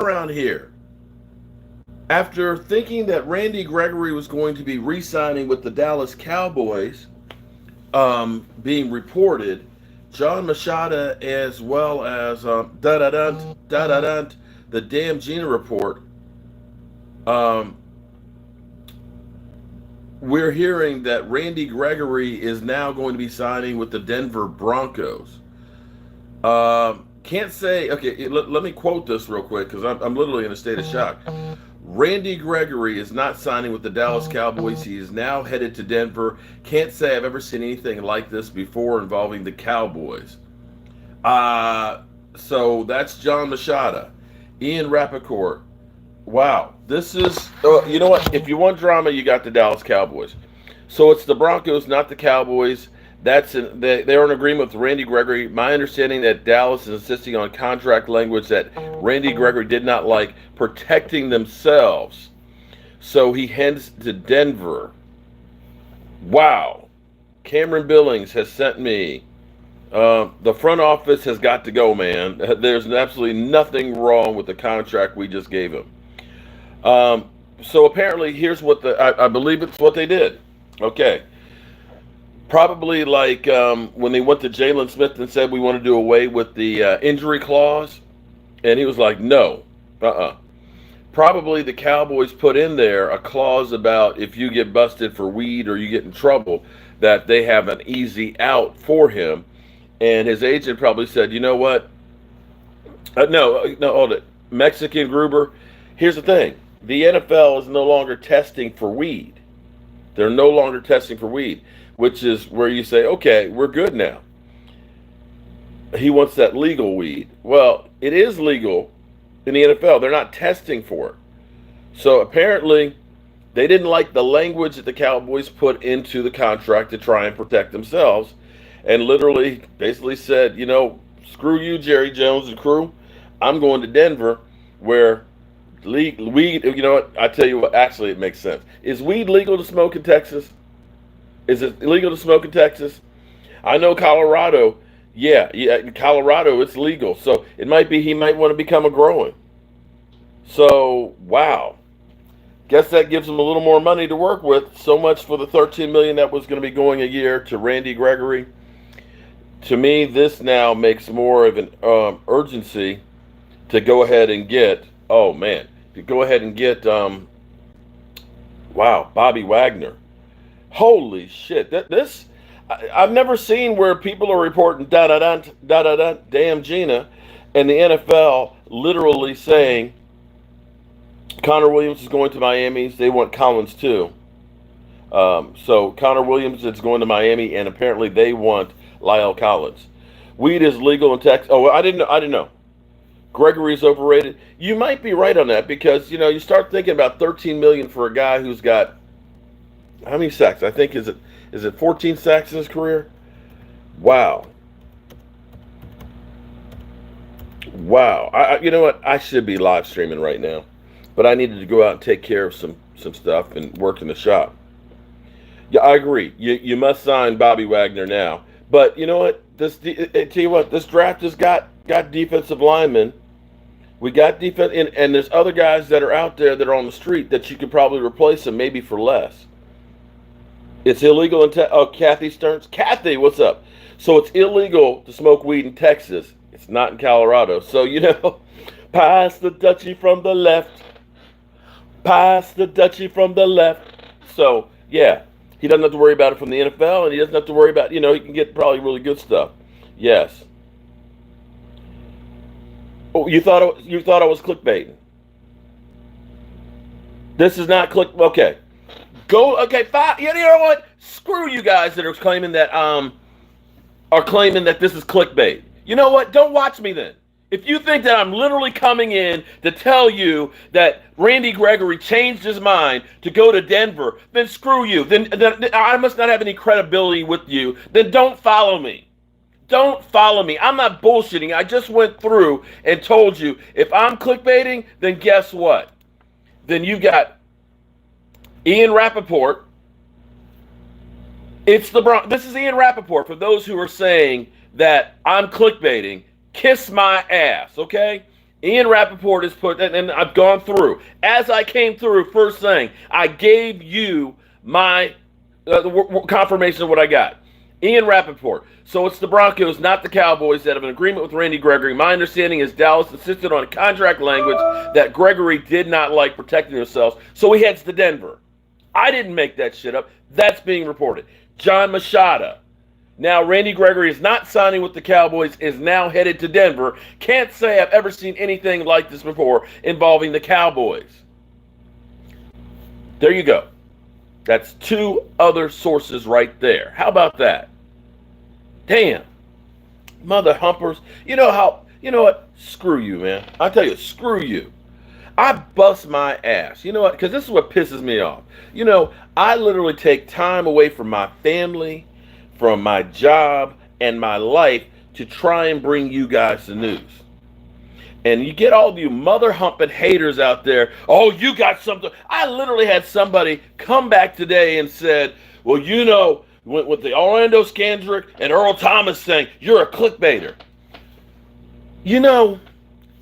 around here. After thinking that Randy Gregory was going to be re-signing with the Dallas Cowboys, being reported, John Machada as well as da da da da da da, the damn Gina report. Um, we're hearing that Randy Gregory is now going to be signing with the Denver Broncos. Can't say. Okay, let me quote this real quick because I'm literally in a state of shock. Randy Gregory is not signing with the Dallas Cowboys. He is now headed to Denver. Can't say I've ever seen anything like this before involving the Cowboys. So that's John Machada. Ian Rappaport. Wow. This is, you know what? If you want drama, you got the Dallas Cowboys. So it's the Broncos, not the Cowboys. They're in agreement with Randy Gregory. My understanding that Dallas is insisting on contract language that Randy Gregory did not like, protecting themselves. So he heads to Denver. Wow. Cameron Billings has sent me. The front office has got to go, man. There's absolutely nothing wrong with the contract we just gave him. So apparently, here's what I believe it's what they did. Okay. Probably like when they went to Jalen Smith and said we want to do away with the injury clause, and he was like, no, Probably the Cowboys put in there a clause about if you get busted for weed or you get in trouble, that they have an easy out for him. And his agent probably said, you know what? No, hold it. Mexican Gruber, here's the thing. The NFL is no longer testing for weed. They're no longer testing for weed, which is where you say, okay, we're good now. He wants that legal weed. Well, it is legal in the NFL. They're not testing for it. So apparently they didn't like the language that the Cowboys put into the contract to try and protect themselves, and literally basically said, you know, screw you, Jerry Jones and crew. I'm going to Denver where weed, you know what? I tell you what, actually it makes sense. Is weed legal to smoke in Texas? Is it illegal to smoke in Texas? I know Colorado, yeah, in Colorado it's legal. So it might be he might want to become a growing. So, wow. Guess that gives him a little more money to work with. So much for the $13 million that was going to be going a year to Randy Gregory. To me, this now makes more of an urgency to go ahead and get, oh man, to go ahead and get, wow, Bobby Wagner. Holy shit. I've never seen where people are reporting da-da-da, damn Gina, and the NFL literally saying Connor Williams is going to Miami. They want Collins too. So Connor Williams is going to Miami, and apparently they want Lyle Collins. Weed is legal in Texas. Oh, I didn't know. Gregory's overrated. You might be right on that because you start thinking about $13 million for a guy who's got how many sacks? I think is it 14 sacks in his career? Wow. Wow. You know what? I should be live streaming right now, but I needed to go out and take care of some stuff and work in the shop. Yeah, I agree. You must sign Bobby Wagner now. But you know what? Tell you what, this draft has got defensive linemen. We got defense, and there's other guys that are out there that are on the street that you could probably replace them maybe for less. It's illegal in Kathy Stearns. Kathy, what's up? So it's illegal to smoke weed in Texas. It's not in Colorado. So, pass the Dutchie from the left. Pass the Dutchie from the left. So, yeah, he doesn't have to worry about it from the NFL, and he doesn't have to worry about, he can get probably really good stuff. Yes. Oh, you thought I was clickbaiting. This is not click. Okay. Okay, fine. You know what? Screw you guys that are claiming that this is clickbait. You know what? Don't watch me then. If you think that I'm literally coming in to tell you that Randy Gregory changed his mind to go to Denver, then screw you. Then I must not have any credibility with you. Then don't follow me. Don't follow me. I'm not bullshitting. I just went through and told you if I'm clickbaiting, then guess what? Then you got Ian Rappaport. This is Ian Rappaport. For those who are saying that I'm clickbaiting, kiss my ass, okay? Ian Rappaport has put, and I've gone through. As I came through, first thing, I gave you my confirmation of what I got. Ian Rappaport. So it's the Broncos, not the Cowboys, that have an agreement with Randy Gregory. My understanding is Dallas insisted on contract language that Gregory did not like protecting themselves, so he heads to Denver. I didn't make that shit up. That's being reported. John Machada. Now, Randy Gregory is not signing with the Cowboys, is now headed to Denver. Can't say I've ever seen anything like this before involving the Cowboys. There you go. That's two other sources right there. How about that? Damn. Mother humpers. You know what? Screw you, man. I tell you, screw you. I bust my ass. You know what? Because this is what pisses me off. I literally take time away from my family, from my job, and my life to try and bring you guys the news. And you get all of you mother humping haters out there. Oh, you got something. I literally had somebody come back today and said, well, with the Orlando Scandrick and Earl Thomas thing, you're a clickbaiter.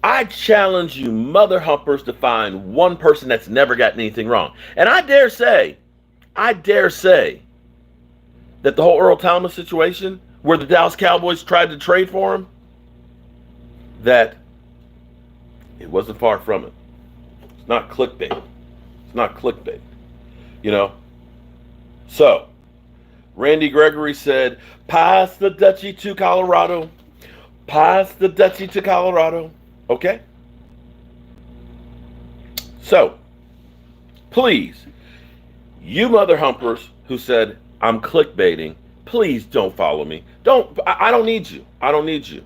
I challenge you mother humpers to find one person that's never gotten anything wrong. And I dare say that the whole Earl Thomas situation, where the Dallas Cowboys tried to trade for him, that it wasn't far from it. It's not clickbait. It's not clickbait. So, Randy Gregory said, pass the Dutchie to Colorado. Pass the Dutchie to Colorado. Okay? So, please, you mother humpers who said, I'm clickbaiting, please don't follow me. I don't need you. I don't need you.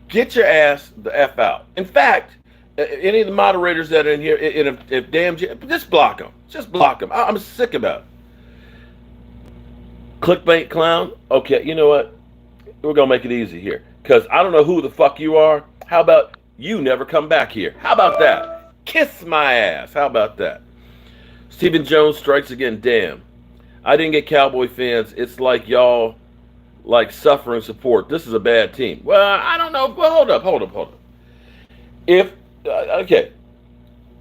Get your ass the F out. In fact, any of the moderators that are in here, if damn, just block them. Just block them. I'm sick about it. Clickbait clown? Okay, you know what? We're going to make it easy here. Because I don't know who the fuck you are. How about you never come back here? How about that? Kiss my ass. How about that? Stephen Jones strikes again. Damn. I didn't get Cowboy fans. It's like y'all like suffering support. This is a bad team. Well, I don't know. Well, hold up. If, okay.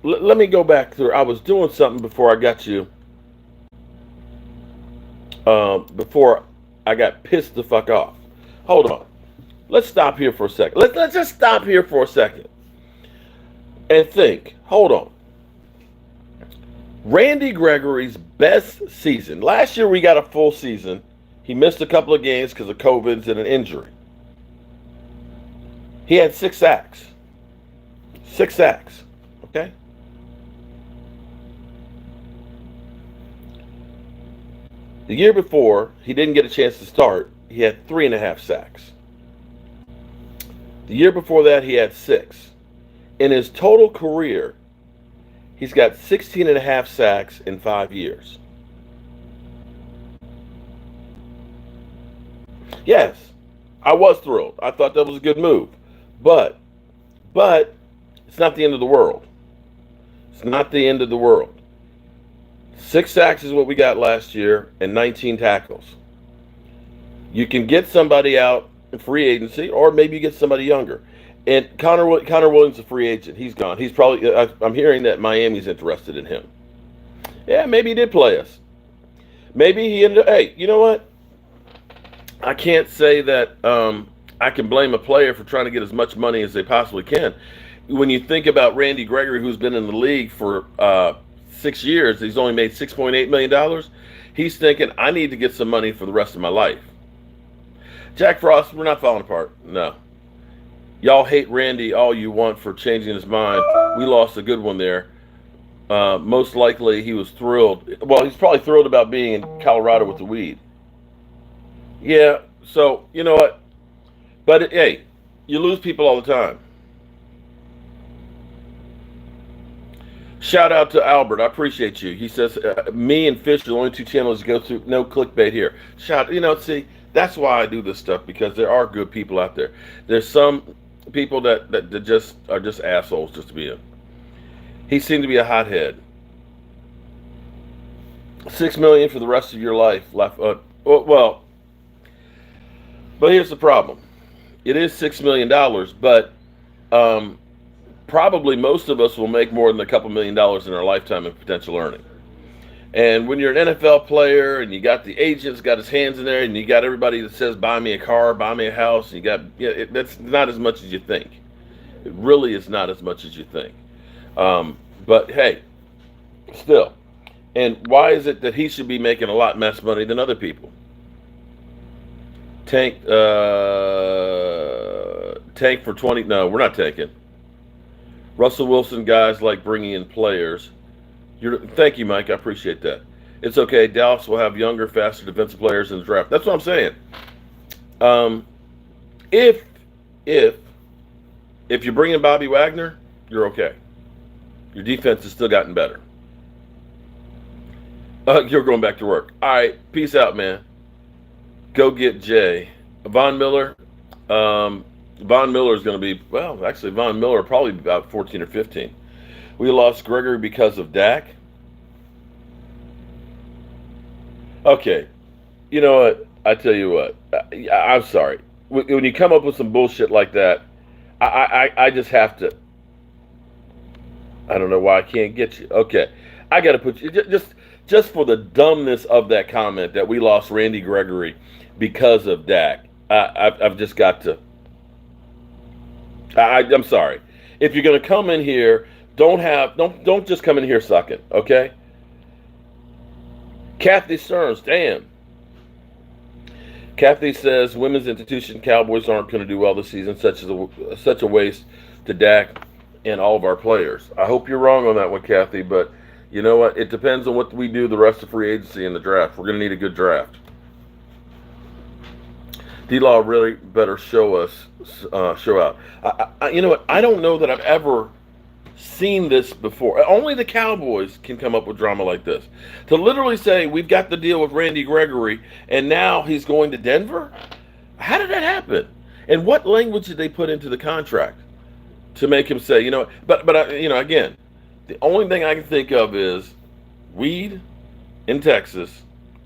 Let me go back through. I was doing something before I got you. Before I got pissed the fuck off. Hold on. Let's stop here for a second. Let's just stop here for a second and think. Hold on. Randy Gregory's best season. Last year we got a full season. He missed a couple of games because of COVID and an injury. He had 6 sacks. 6 sacks. Okay? The year before, he didn't get a chance to start. He had 3.5 sacks. The year before that, he had 6. In his total career, he's got 16.5 sacks in 5 years. Yes, I was thrilled. I thought that was a good move. But it's not the end of the world. It's not the end of the world. 6 sacks is what we got last year and 19 tackles. You can get somebody out in free agency, or maybe you get somebody younger. And Connor Williams is a free agent. He's gone. He's probably. I'm hearing that Miami's interested in him. Yeah, maybe he did play us. Maybe he ended up. Hey, you know what? I can't say that I can blame a player for trying to get as much money as they possibly can. When you think about Randy Gregory, who's been in the league for 6 years, he's only made $6.8 million. He's thinking, I need to get some money for the rest of my life. Jack Frost, we're not falling apart. No. Y'all hate Randy all you want for changing his mind. We lost a good one there. Most likely he was thrilled. Well, he's probably thrilled about being in Colorado with the weed. Yeah, so, you know what? But, hey, you lose people all the time. Shout out to Albert. I appreciate you. He says, me and Fish are the only 2 channels to go through. No clickbait here. See, that's why I do this stuff, because there are good people out there. There's some people that just are just assholes just to be in. He seemed to be a hothead. $6 million for the rest of your life left. Well, but here's the problem. It is $6 million, but probably most of us will make more than a couple $1,000,000 in our lifetime in potential earning. And when you're an NFL player and you got the agents got his hands in there and you got everybody that says buy me a car, buy me a house, and you got that's not as much as you think. It really is not as much as you think. But hey, still. And why is it that he should be making a lot less money than other people? Tank for 20. No, we're not tanking. Russell Wilson guys like bringing in players. Thank you, Mike. I appreciate that. It's okay. Dallas will have younger, faster defensive players in the draft. That's what I'm saying. If you bring in Bobby Wagner, you're okay. Your defense has still gotten better. You're going back to work. All right. Peace out, man. Go get Jay. Von Miller. Von Miller is going to be, well, actually, Von Miller probably about 14 or 15. We lost Gregory because of Dak. Okay. You know what? I tell you what. I'm sorry. When you come up with some bullshit like that, I just have to. I don't know why I can't get you. Okay. I got to put you, just for the dumbness of that comment that we lost Randy Gregory because of Dak. I've just got to. I'm sorry. If you're going to come in here, don't just come in here sucking, okay? Kathy Stearns, damn. Kathy says women's institution Cowboys aren't going to do well this season. Such a waste to Dak and all of our players. I hope you're wrong on that one, Kathy. But you know what? It depends on what we do the rest of free agency and the draft. We're going to need a good draft. D-Law really better show out. You know what? I don't know that I've ever seen this before. Only the Cowboys can come up with drama like this. To literally say, we've got the deal with Randy Gregory, and now he's going to Denver? How did that happen? And what language did they put into the contract to make him say, again, the only thing I can think of is weed in Texas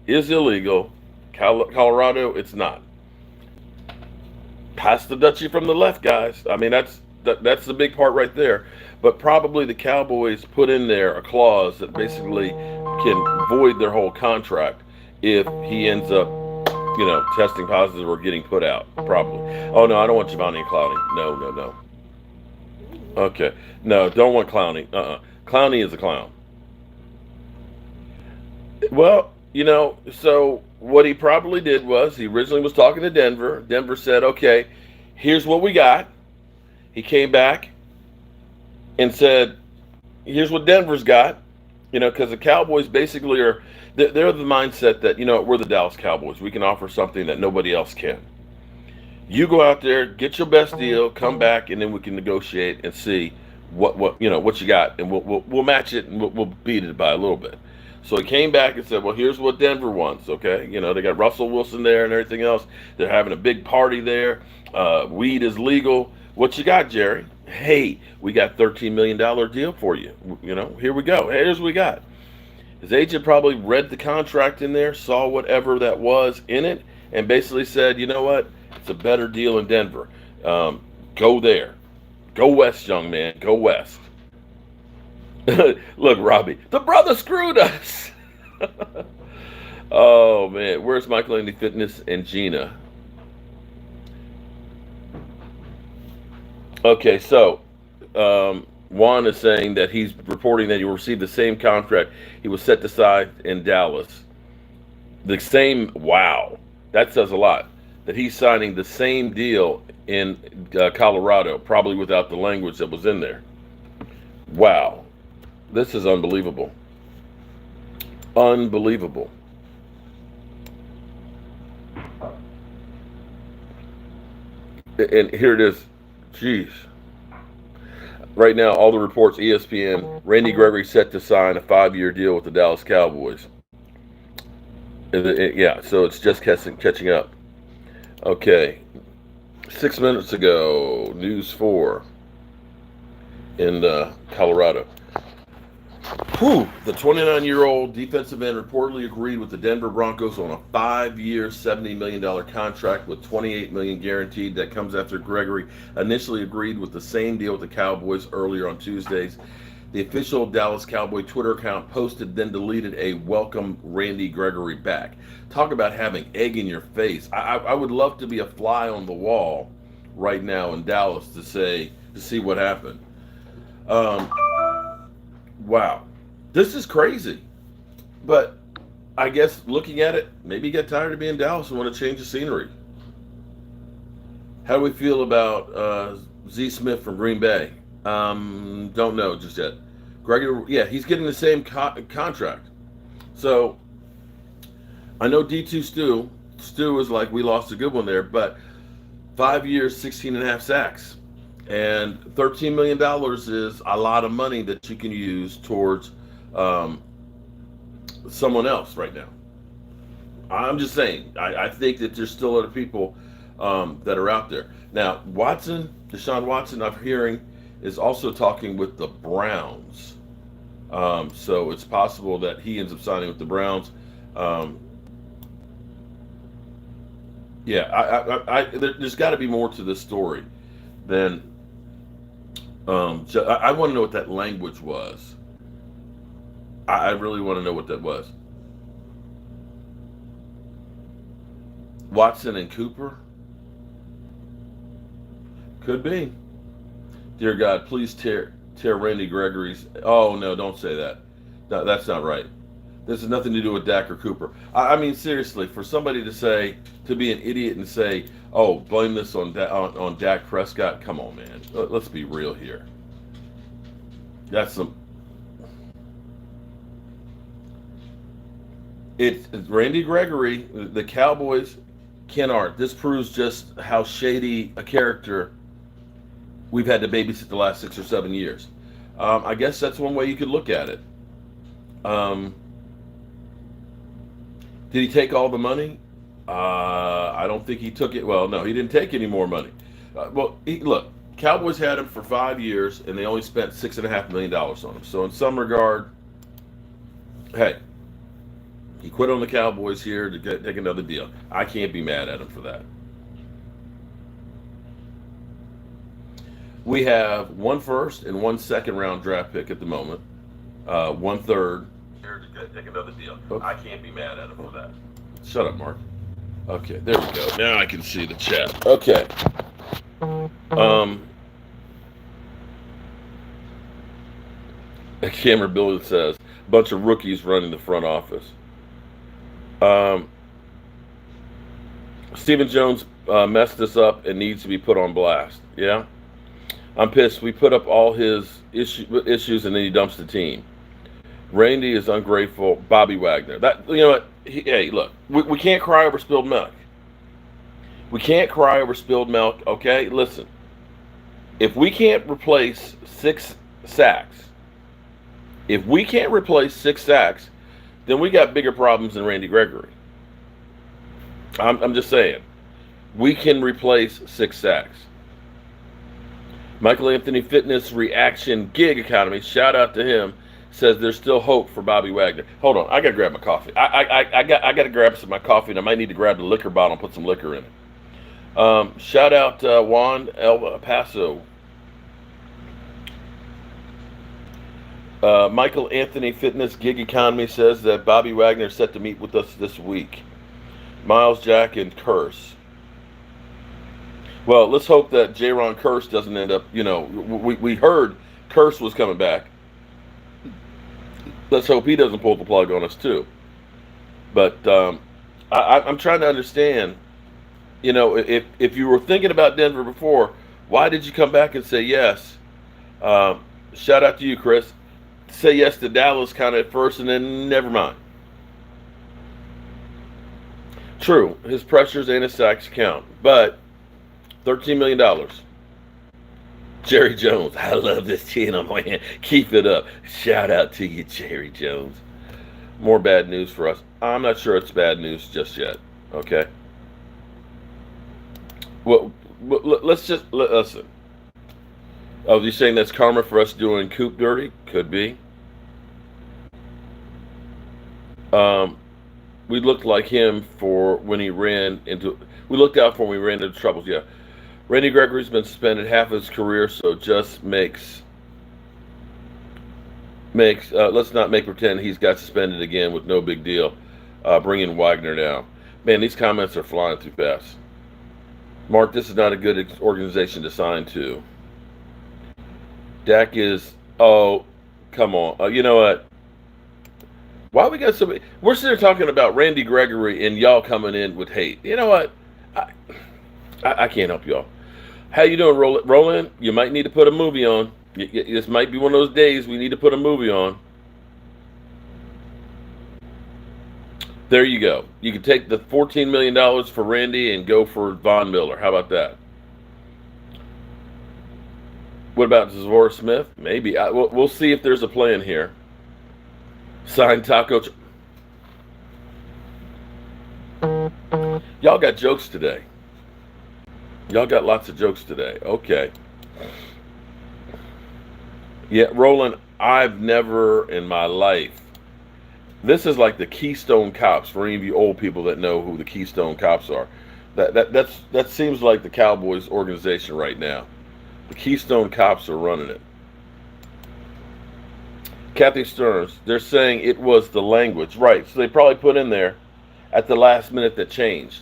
is illegal. Colorado, it's not. Pass the Dutchie from the left, guys. I mean, that's the big part right there. But probably the Cowboys put in there a clause that basically can void their whole contract if he ends up, testing positive or getting put out. Probably. Oh no, I don't want Giovanni and Clowney. No. Okay. No, don't want Clowney. Clowney is a clown. Well, so what he probably did was he originally was talking to Denver. Denver said, okay, here's what we got. He came back and said, here's what Denver's got, because the Cowboys basically they're the mindset that, we're the Dallas Cowboys. We can offer something that nobody else can. You go out there, get your best deal, come back, and then we can negotiate and see what you got, and we'll match it and we'll beat it by a little bit. So he came back and said, well, here's what Denver wants, okay? They got Russell Wilson there and everything else. They're having a big party there. Weed is legal. What you got, Jerry? Hey, we got $13 million deal for you. Here we go. Here's what we got. His agent probably read the contract in there, saw whatever that was in it, and basically said, you know what? It's a better deal in Denver. Go there. Go west, young man. Go west. Look, Robbie, the brother screwed us. Oh, man. Where's Michael Andy Fitness and Gina? Okay, so Juan is saying that he's reporting that he will receive the same contract he was set aside in Dallas. The same, wow, that says a lot. That he's signing the same deal in Colorado, probably without the language that was in there. Wow. This is unbelievable. Unbelievable. And here it is. Jeez. Right now, all the reports, ESPN, Randy Gregory set to sign a 5-year deal with the Dallas Cowboys. Yeah, so it's just catching up. Okay. 6 minutes ago, News 4 in Colorado. Whew, the 29-year-old defensive end reportedly agreed with the Denver Broncos on a 5-year, $70 million contract with $28 million guaranteed. That comes after Gregory initially agreed with the same deal with the Cowboys earlier on Tuesdays. The official Dallas Cowboy Twitter account posted, then deleted a welcome Randy Gregory back. Talk about having egg in your face. I would love to be a fly on the wall right now in Dallas to see what happened. Um, wow. This is crazy. But I guess looking at it, maybe you get tired of being Dallas and want to change the scenery. How do we feel about Z Smith from Green Bay? Don't know just yet. Gregory, yeah, he's getting the same contract. So I know D2 Stu. Stu is like, we lost a good one there, but 5 years, 16 and a half sacks. And $13 million is a lot of money that you can use towards someone else right now. I'm just saying, I think that there's still other people that are out there. Now, Deshaun Watson, I'm hearing, is also talking with the Browns. So it's possible that he ends up signing with the Browns. There's got to be more to this story than I want to know what that language was. I really want to know what that was. Watson and Cooper? Could be. Dear God, please tear Randy Gregory's. Oh, no, don't say that. No, that's not right. This has nothing to do with Dak or Cooper. I mean, seriously, for somebody to be an idiot and say, oh, blame this on Dak Prescott, come on, man. Let's be real here. That's some. It's Randy Gregory, the Cowboys, Kennard. This proves just how shady a character we've had to babysit the last 6 or 7 years. I guess that's one way you could look at it. Did he take all the money? I don't think he took it. Well, no, he didn't take any more money. Look, Cowboys had him for 5 years, and they only spent $6.5 million on him. So in some regard, hey, he quit on the Cowboys here to take another deal. I can't be mad at him for that. We have 1 first and 1 second round draft pick at the moment. 1 third. Here to take another deal. Oops. I can't be mad at him for that. Shut up, Mark. Okay, there we go. Now I can see the chat. Okay. Camera Bill says, a bunch of rookies running the front office. Stephen Jones messed this up and needs to be put on blast. Yeah? I'm pissed. We put up all his issues and then he dumps the team. Randy is ungrateful. Bobby Wagner. You know what? Hey, look. We can't cry over spilled milk. We can't cry over spilled milk, okay? Listen. If we can't replace 6 sacks, then we got bigger problems than Randy Gregory. I'm just saying. We can replace 6 sacks. Michael Anthony Fitness Reaction Gig Economy, shout out to him, says there's still hope for Bobby Wagner. Hold on, I gotta grab my coffee. I gotta grab some of my coffee, and I might need to grab the liquor bottle and put some liquor in it. Shout out Juan El Paso. Michael Anthony Fitness Gig Economy says that Bobby Wagner is set to meet with us this week. Miles Jack and Curse. Well, let's hope that Jaron Curse doesn't end up, we heard Curse was coming back. Let's hope he doesn't pull the plug on us too. But I'm trying to understand, if you were thinking about Denver before, why did you come back and say yes? Shout out to you, Chris. Say yes to Dallas kind of at first and then never mind. True, his pressures and his sacks count, but $13 million. Jerry Jones, I love this channel, man. Keep it up. Shout out to you, Jerry Jones. More bad news for us. I'm not sure it's bad news just yet. Okay. Well, let's just listen. Oh, you're saying that's karma for us doing Coop dirty? Could be. Um, we looked like him for when he ran into. We looked out for when we ran into troubles. Yeah, Randy Gregory's been suspended half of his career, so just makes. Let's not make pretend he's got suspended again with no big deal. Bringing Wagner down. Man, these comments are flying too fast. Mark, this is not a good organization to sign to. Dak is. Oh, come on. You know what? Why we got somebody? We're sitting there talking about Randy Gregory and y'all coming in with hate. You know what? I, I can't help y'all. How you doing, Roland? You might need to put a movie on. This might be one of those days we need to put a movie on. There you go. You can take the $14 million for Randy and go for Von Miller. How about that? What about Zora Smith? Maybe. We'll see if there's a plan here. Sign Taco. Y'all got jokes today. Y'all got lots of jokes today. Okay. Yeah, Roland, I've never in my life. This is like the Keystone Cops for any of you old people that know who the Keystone Cops are. That seems like the Cowboys organization right now. The Keystone Cops are running it. Kathy Stearns, they're saying it was the language. Right, so they probably put in there at the last minute that changed.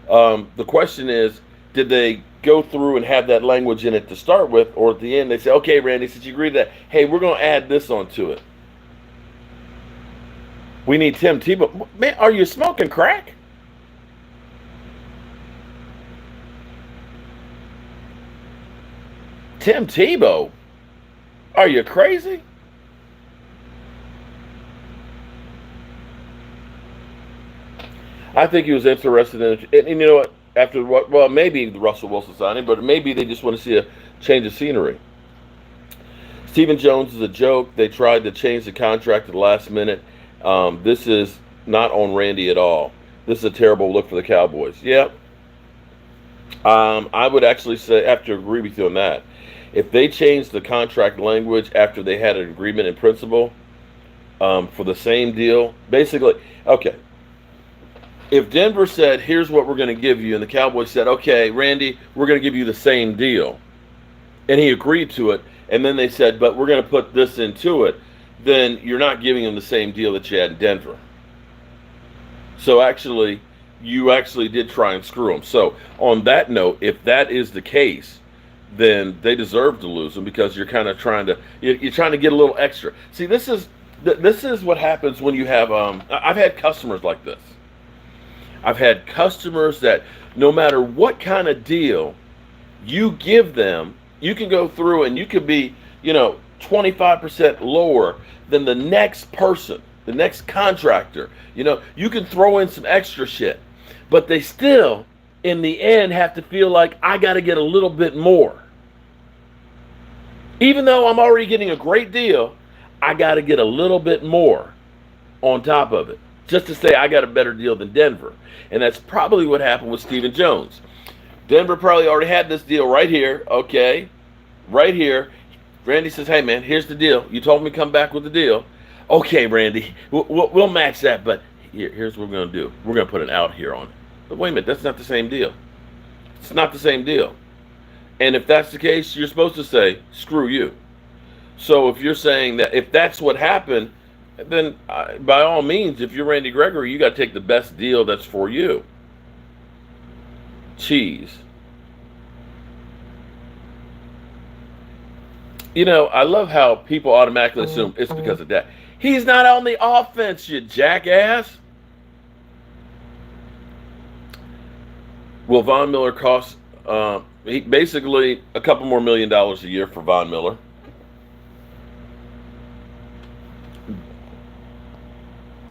The question is, did they go through and have that language in it to start with, or at the end they say, okay, Randy, since you agreed to that, hey, we're going to add this onto it. We need Tim Tebow. Man, are you smoking crack? Tim Tebow? Are you crazy? I think he was interested in it. And you know what? After what? Well, maybe the Russell Wilson signing, but maybe they just want to see a change of scenery. Stephen Jones is a joke. They tried to change the contract at the last minute. This is not on Randy at all. This is a terrible look for the Cowboys. Yep. I would actually say, I have to agree with you on that. If they changed the contract language after they had an agreement in principle for the same deal, basically, okay. If Denver said, here's what we're going to give you, and the Cowboys said, okay, Randy, we're going to give you the same deal, and he agreed to it, and then they said, but we're going to put this into it, then you're not giving him the same deal that you had in Denver. So actually, you actually did try and screw him. So on that note, if that is the case, then they deserve to lose him because you're kind of trying to you're trying to get a little extra. See, this is what happens when you have. I've had customers like this. I've had customers that no matter what kind of deal you give them, you can go through and you could be, 25% lower than the next person, the next contractor. You can throw in some extra shit, but they still, in the end, have to feel like I got to get a little bit more. Even though I'm already getting a great deal, I got to get a little bit more on top of it, just to say I got a better deal than Denver. And that's probably what happened with Stephen Jones. Denver probably already had this deal right here, okay, right here. Randy says, hey, man, here's the deal. You told me to come back with the deal. Okay, Randy, we'll match that, but here's what we're going to do. We're going to put an out here on it. But wait a minute, that's not the same deal. It's not the same deal. And if that's the case, you're supposed to say, screw you. So if you're saying that, if that's what happened, then by all means, if you're Randy Gregory, you got to take the best deal that's for you. Cheese. I love how people automatically assume it's because of that. He's not on the offense, you jackass. Will Von Miller cost basically a couple more $1 million a year for Von Miller?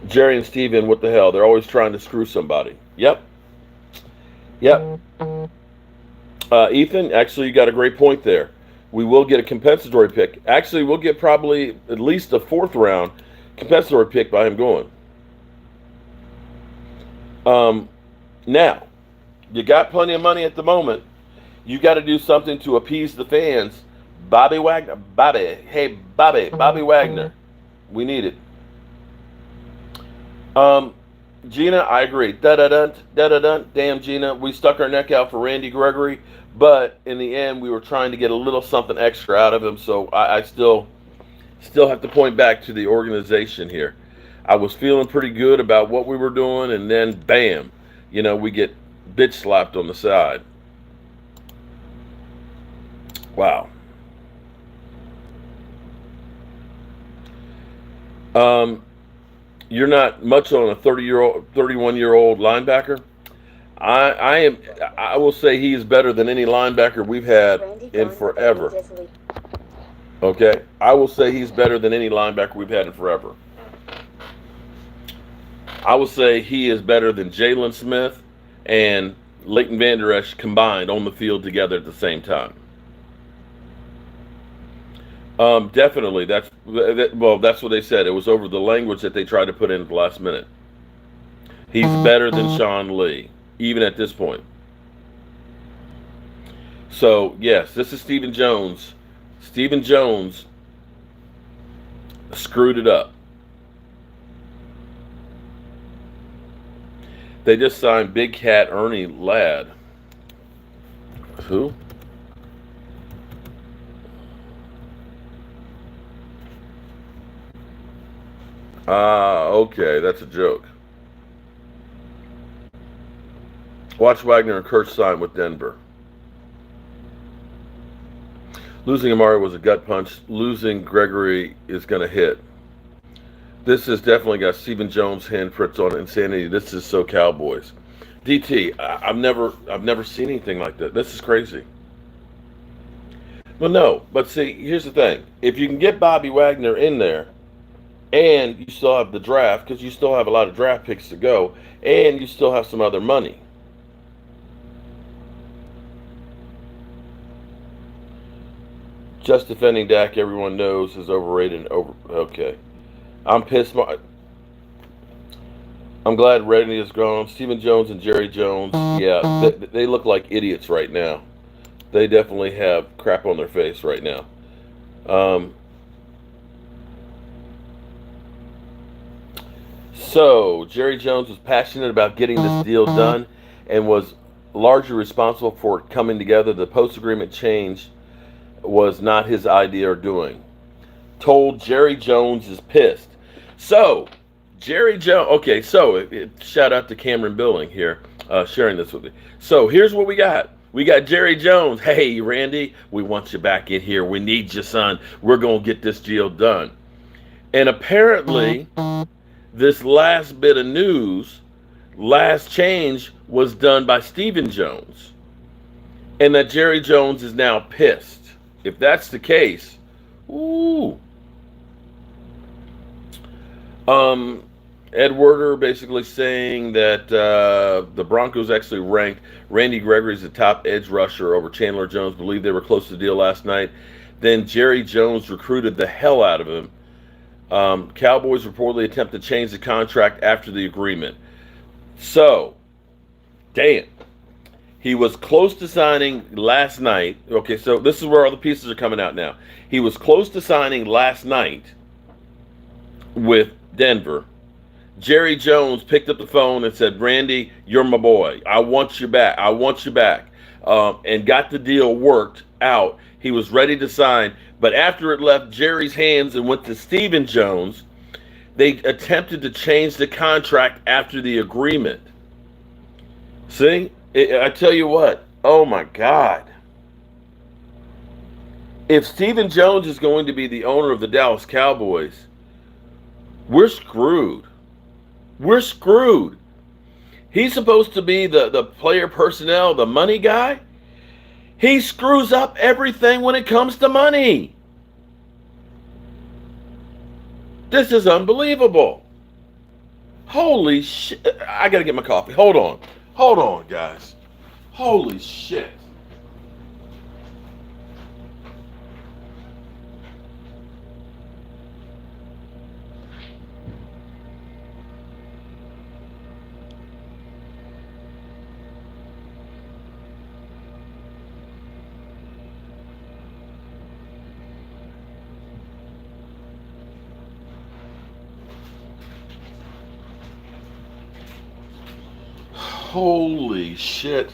Jerry and Steven, what the hell? They're always trying to screw somebody. Yep. Ethan, actually, you got a great point there. We will get a compensatory pick. Actually, we'll get probably at least a fourth round compensatory pick by him going. Now, you got plenty of money at the moment. You got to do something to appease the fans. Bobby Wagner. Bobby Wagner. We need it. Um, Gina, I agree. Da da da da da da. Damn, Gina, we stuck our neck out for Randy Gregory, but in the end, we were trying to get a little something extra out of him. So I still have to point back to the organization here. I was feeling pretty good about what we were doing, and then bam, we get bitch slapped on the side. Wow. Um, you're not much on a 31-year-old linebacker. I am. I will say he is better than any linebacker we've had in forever. Okay, I will say he's better than any linebacker we've had in forever. I will say he is better than Jalen Smith and Leighton Vander Esch combined on the field together at the same time. Definitely, that's what they said. It was over the language that they tried to put in at the last minute. He's better than Sean Lee, even at this point. So yes, this is Stephen Jones. Stephen Jones screwed it up. They just signed Big Cat Ernie Ladd. Who? Ah, okay, that's a joke. Watch Wagner and Kurtz sign with Denver. Losing Amari was a gut punch. Losing Gregory is going to hit. This has definitely got Stephen Jones handprints on it. Insanity. This is so Cowboys. DT, I've never seen anything like that. This is crazy. Well, no, but see, here's the thing. If you can get Bobby Wagner in there, and you still have the draft, because you still have a lot of draft picks to go, and you still have some other money. Just defending Dak, everyone knows, is overrated and over. Okay. I'm pissed. I'm glad Redney is gone. Stephen Jones and Jerry Jones, yeah, they look like idiots right now. They definitely have crap on their face right now. Um, so, Jerry Jones was passionate about getting this deal done and was largely responsible for it coming together. The post agreement change was not his idea or doing. Told Jerry Jones is pissed. So, Jerry Jones, okay, so shout out to Cameron Billing here, sharing this with me. So, here's what we got. We got Jerry Jones. Hey, Randy, we want you back in here. We need you, son. We're going to get this deal done. And apparently, this last bit of news, last change, was done by Stephen Jones. And that Jerry Jones is now pissed. If that's the case, ooh. Ed Werder basically saying that the Broncos actually ranked Randy Gregory as the top edge rusher over Chandler Jones. Believe they were close to the deal last night. Then Jerry Jones recruited the hell out of him. Cowboys reportedly attempt to change the contract after the agreement. So, damn. He was close to signing last night. Okay, so this is where all the pieces are coming out now. He was close to signing last night with Denver. Jerry Jones picked up the phone and said, Randy, you're my boy. I want you back. I want you back. And got the deal worked out. He was ready to sign. But after it left Jerry's hands and went to Stephen Jones, they attempted to change the contract after the agreement. See? I tell you what. Oh, my God. If Stephen Jones is going to be the owner of the Dallas Cowboys, we're screwed. We're screwed. He's supposed to be the player personnel, the money guy. He screws up everything when it comes to money. This is unbelievable. Holy shit. I got to get my coffee. Hold on. Hold on, guys. Holy shit. Holy shit.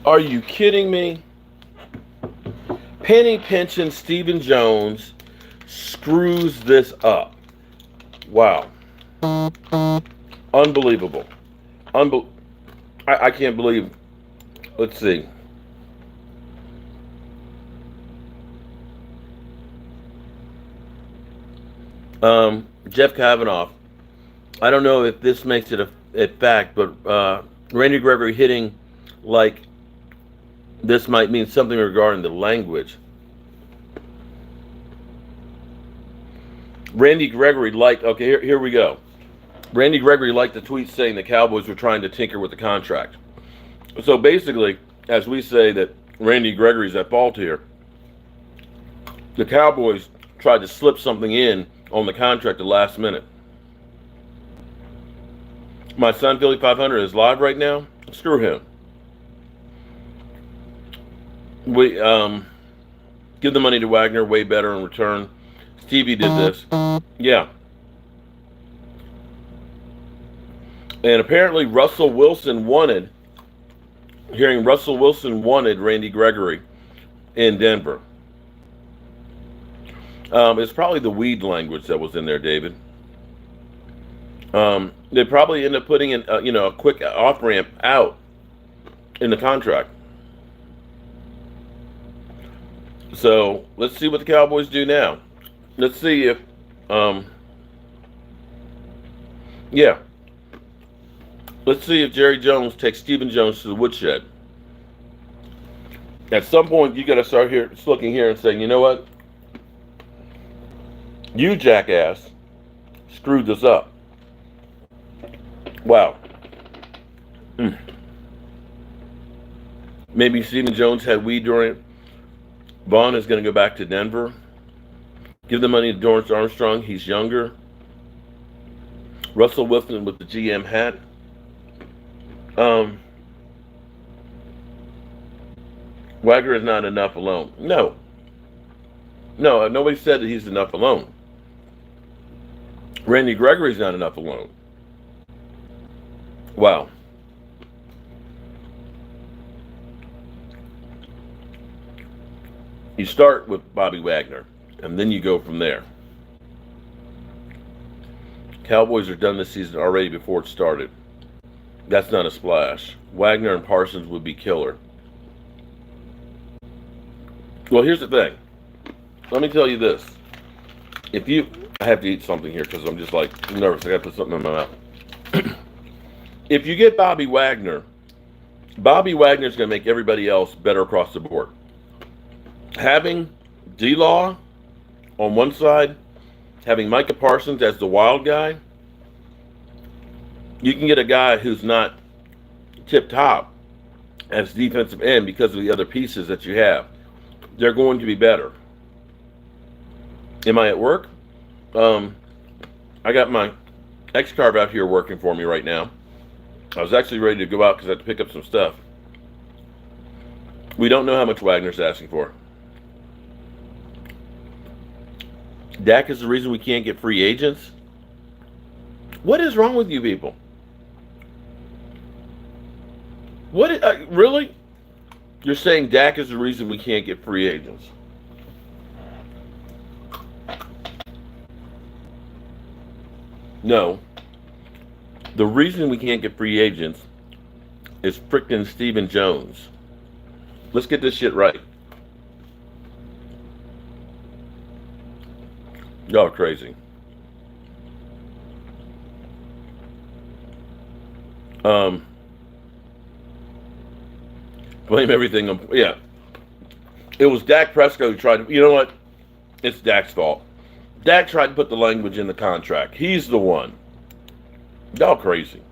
Are you kidding me? Penny pinching Stephen Jones screws this up. Wow. Unbelievable. I can't believe. Let's see. Jeff Kavanaugh. I don't know if this makes it a fact, but Randy Gregory hitting like this might mean something regarding the language. Randy Gregory liked, okay, here we go. Randy Gregory liked the tweet saying the Cowboys were trying to tinker with the contract. So basically, as we say that Randy Gregory's at fault here, the Cowboys tried to slip something in on the contract at the last minute. My son, Philly 500, is live right now. Screw him. We give the money to Wagner, way better in return. Stevie did this. Yeah. And apparently Russell Wilson wanted Randy Gregory in Denver. It's probably the weed language that was in there, David. They probably end up putting in, a quick off ramp out in the contract. So let's see what the Cowboys do now. Let's see if, let's see if Jerry Jones takes Stephen Jones to the woodshed. At some point, you got to start looking here and saying, you know what? You jackass screwed this up. Wow. Maybe Stephen Jones had weed during it. Vaughn is going to go back to Denver. Give the money to Dorrance Armstrong. He's younger. Russell Wilson with the GM hat. Wagner is not enough alone. No, nobody said that he's enough alone. Randy Gregory's not enough alone. Wow. You start with Bobby Wagner, and then you go from there. Cowboys are done this season already before it started. That's not a splash. Wagner and Parsons would be killer. Well, here's the thing. Let me tell you this. I have to eat something here because I'm just like nervous. I got to put something in my mouth. If you get Bobby Wagner's going to make everybody else better across the board. Having D-Law on one side, having Micah Parsons as the wild guy, you can get a guy who's not tip-top as defensive end because of the other pieces that you have. They're going to be better. Am I at work? I got my X-Carve out here working for me right now. I was actually ready to go out because I had to pick up some stuff. We don't know how much Wagner's asking for. Dak is the reason we can't get free agents. What is wrong with you people? Really? You're saying Dak is the reason we can't get free agents? No. The reason we can't get free agents is frickin' Stephen Jones. Let's get this shit right. Y'all are crazy. Blame everything on, yeah. It was Dak Prescott who tried to, you know what? It's Dak's fault. Dak tried to put the language in the contract. He's the one. Y'all crazy.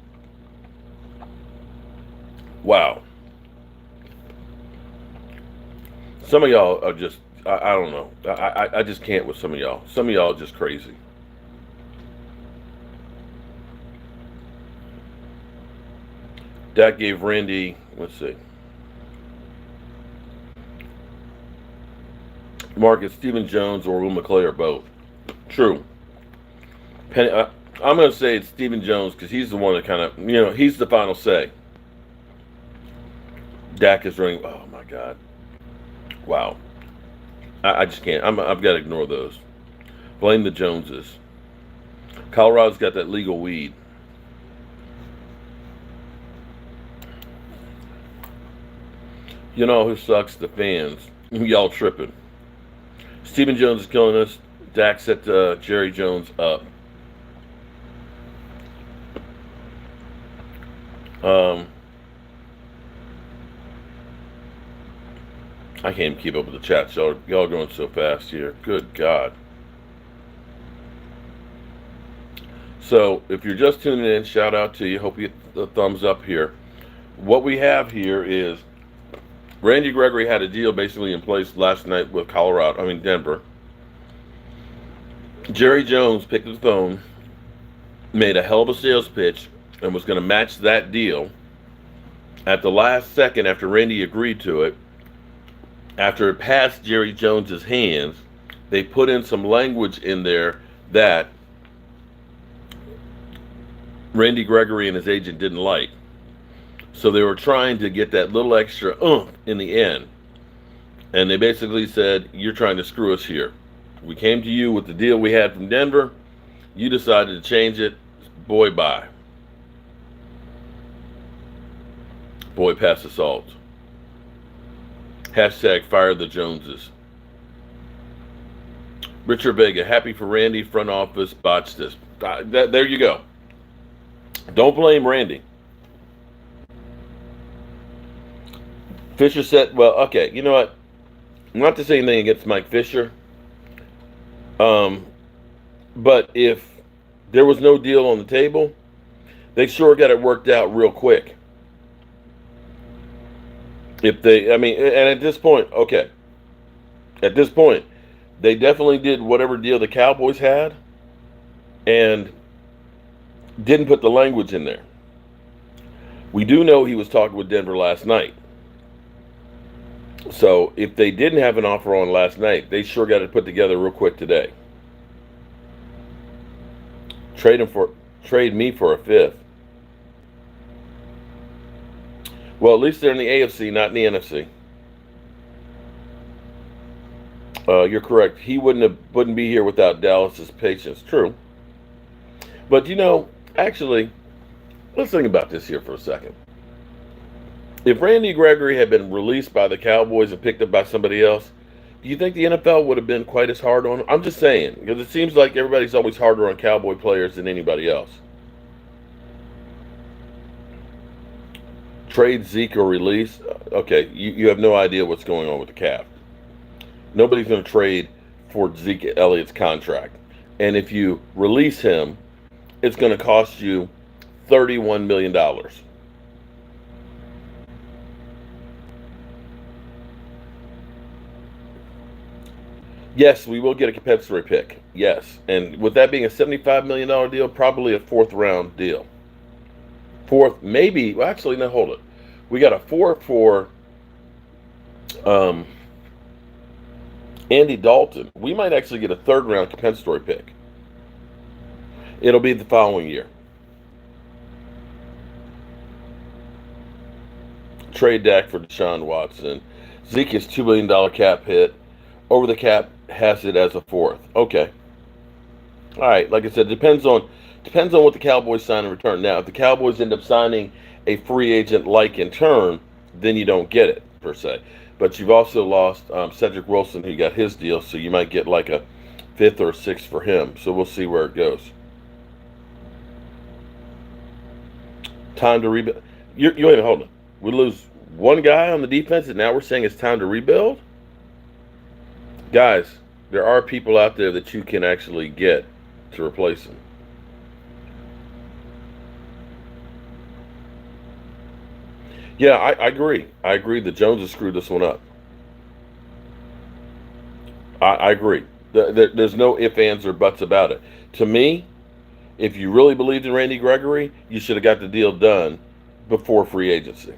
Wow. Some of y'all are just, I don't know. I just can't with some of y'all. Some of y'all are just crazy. Dak gave Randy, let's see. Marcus, Stephen Jones or Will McClay or both. True. I'm going to say it's Stephen Jones because he's the one that kind of, he's the final say. Dak is running. Oh my God! Wow. I just can't. I've got to ignore those. Blame the Joneses. Colorado's got that legal weed. You know who sucks? The fans. Y'all tripping. Stephen Jones is killing us. Dak set Jerry Jones up. Um, I can't even keep up with the chats. Y'all going so fast here. Good God. So if you're just tuning in, shout out to you. Hope you get the thumbs up here. What we have here is Randy Gregory had a deal basically in place last night with Denver. Jerry Jones picked up the phone, made a hell of a sales pitch, and was going to match that deal. At the last second, after Randy agreed to it, after it passed Jerry Jones's hands, they put in some language in there that Randy Gregory and his agent didn't like. So they were trying to get that little extra in the end. And they basically said, you're trying to screw us here. We came to you with the deal we had from Denver. You decided to change it. Boy, bye. Boy, pass the salt. Hashtag fire the Joneses. Richard Vega, happy for Randy. Front office botched this. There you go. Don't blame Randy. Fisher said, well, okay, you know what? Not to say anything against Mike Fisher. But if there was no deal on the table, they sure got it worked out real quick. And at this point, they definitely did whatever deal the Cowboys had and didn't put the language in there. We do know he was talking with Denver last night. So if they didn't have an offer on last night, they sure got it put together real quick today. Trade me for a fifth. Well, at least they're in the AFC, not in the NFC. You're correct. He wouldn't be here without Dallas's patience. True. But actually, let's think about this here for a second. If Randy Gregory had been released by the Cowboys and picked up by somebody else, do you think the NFL would have been quite as hard on him? I'm just saying, because it seems like everybody's always harder on Cowboy players than anybody else. Trade Zeke or release? Okay, you have no idea what's going on with the cap. Nobody's going to trade for Zeke Elliott's contract. And if you release him, it's going to cost you $31 million. Yes, we will get a compensatory pick. Yes. And with that being a $75 million deal, probably a fourth round deal. Fourth, maybe, well, actually, no, hold it. We got a fourth for Andy Dalton. We might actually get a third round compensatory pick. It'll be the following year. Trade Dak for Deshaun Watson. Zeke is $2 million cap hit. Over the cap has it as a fourth. Okay. All right. Like I said, depends on what the Cowboys sign in return. Now, if the Cowboys end up signing a free agent like in turn, then you don't get it per se. But you've also lost Cedric Wilson, who got his deal, so you might get like a fifth or a sixth for him. So we'll see where it goes. Time to rebuild. You ain't even holding. We lose one guy on the defense, and now we're saying it's time to rebuild? Guys, there are people out there that you can actually get to replace him. Yeah, I agree. I agree. The Joneses screwed this one up. I agree. There's no ifs, ands, or buts about it. To me, if you really believed in Randy Gregory, you should have got the deal done before free agency.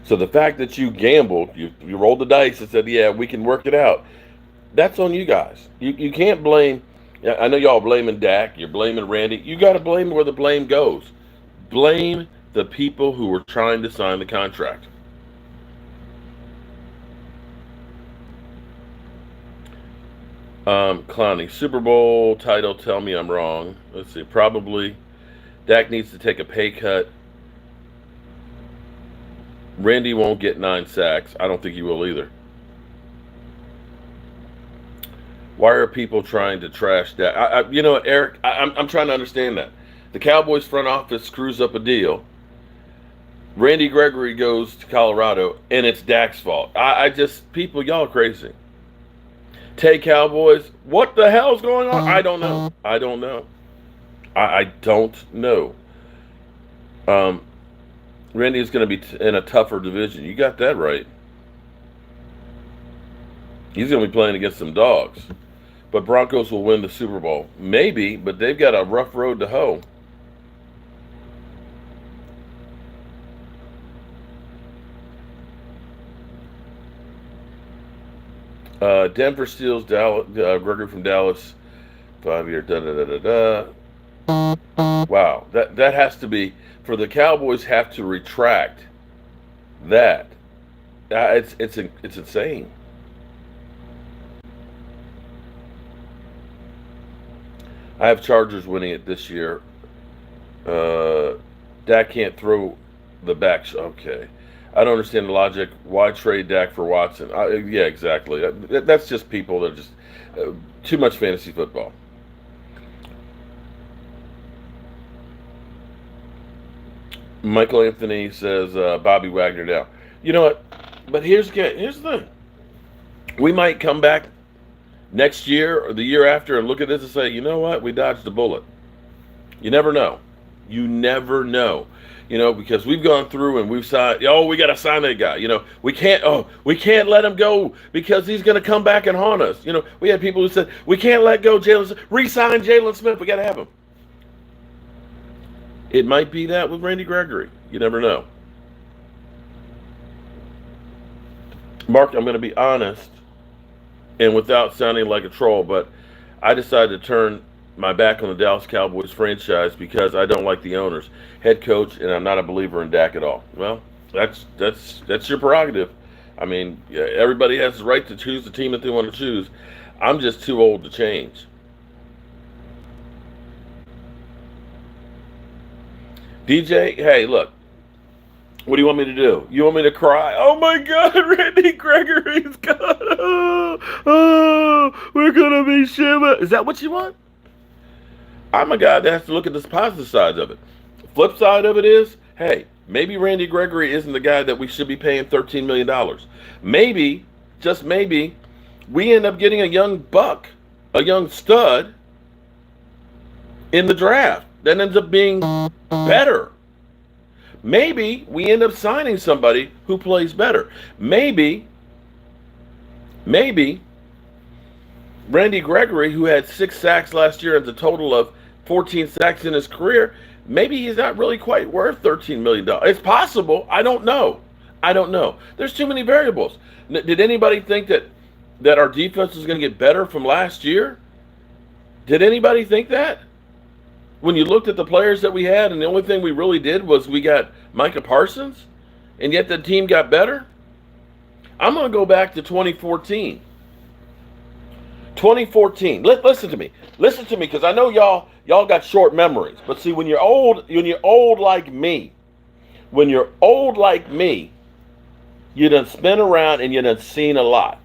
So the fact that you gambled, you rolled the dice and said, yeah, we can work it out, that's on you guys. You can't blame Yeah, I know y'all blaming Dak. You're blaming Randy. You got to blame where the blame goes. Blame the people who were trying to sign the contract. Clowning. Super Bowl title. Tell me I'm wrong. Let's see. Probably. Dak needs to take a pay cut. Randy won't get 9 sacks. I don't think he will either. Why are people trying to trash Dak? You know, Eric, I'm trying to understand that. The Cowboys front office screws up a deal. Randy Gregory goes to Colorado, and it's Dak's fault. I just, people, y'all are crazy. Tay Cowboys, what the hell's going on? I don't know. I don't know. I don't know. Um, Randy is going to be in a tougher division. You got that right. He's going to be playing against some dogs. But Broncos will win the Super Bowl. Maybe, but they've got a rough road to hoe. Denver steals Dallas, Gregory from Dallas. 5-year da da da da da. Wow, that has to be for the Cowboys have to retract that. It's insane. I have Chargers winning it this year. Dak can't throw the back. Okay. I don't understand the logic. Why trade Dak for Watson? Yeah, exactly. That's just people that are just too much fantasy football. Michael Anthony says Bobby Wagner down. You know what? But here's the thing. We might come back next year or the year after and look at this and say, you know what? We dodged a bullet. You never know. You never know. You know, because we've gone through and we've signed. Oh, we got to sign that guy. You know, we can't. Oh, we can't let him go because he's going to come back and haunt us. You know, we had people who said we can't let go Jalen. Re-sign Jalen Smith. We got to have him. It might be that with Randy Gregory. You never know. Mark, I'm going to be honest, and without sounding like a troll, but I decided to turn my back on the Dallas Cowboys franchise because I don't like the owners, head coach, and I'm not a believer in Dak at all. Well, that's your prerogative. I mean, yeah, everybody has the right to choose the team that they want to choose. I'm just too old to change. DJ, hey, look. What do you want me to do? You want me to cry? Oh my God, Randy Gregory's gone. Oh, we're gonna be shivering. Is that what you want? I'm a guy that has to look at the positive side of it. Flip side of it is, hey, maybe Randy Gregory isn't the guy that we should be paying $13 million. Maybe, just maybe, we end up getting a young buck, a young stud in the draft that ends up being better. Maybe we end up signing somebody who plays better. Maybe Randy Gregory, who had 6 sacks last year and a total of 14 sacks in his career, maybe he's not really quite worth $13 million. It's possible. I don't know. There's too many variables. Did anybody think that our defense was going to get better from last year? Did anybody think that? When you looked at the players that we had and the only thing we really did was we got Micah Parsons, and yet the team got better? I'm going to go back to 2014. 2014. Listen to me. Listen to me, because I know y'all got short memories. But see, when you're old like me, you done spin around and you done seen a lot.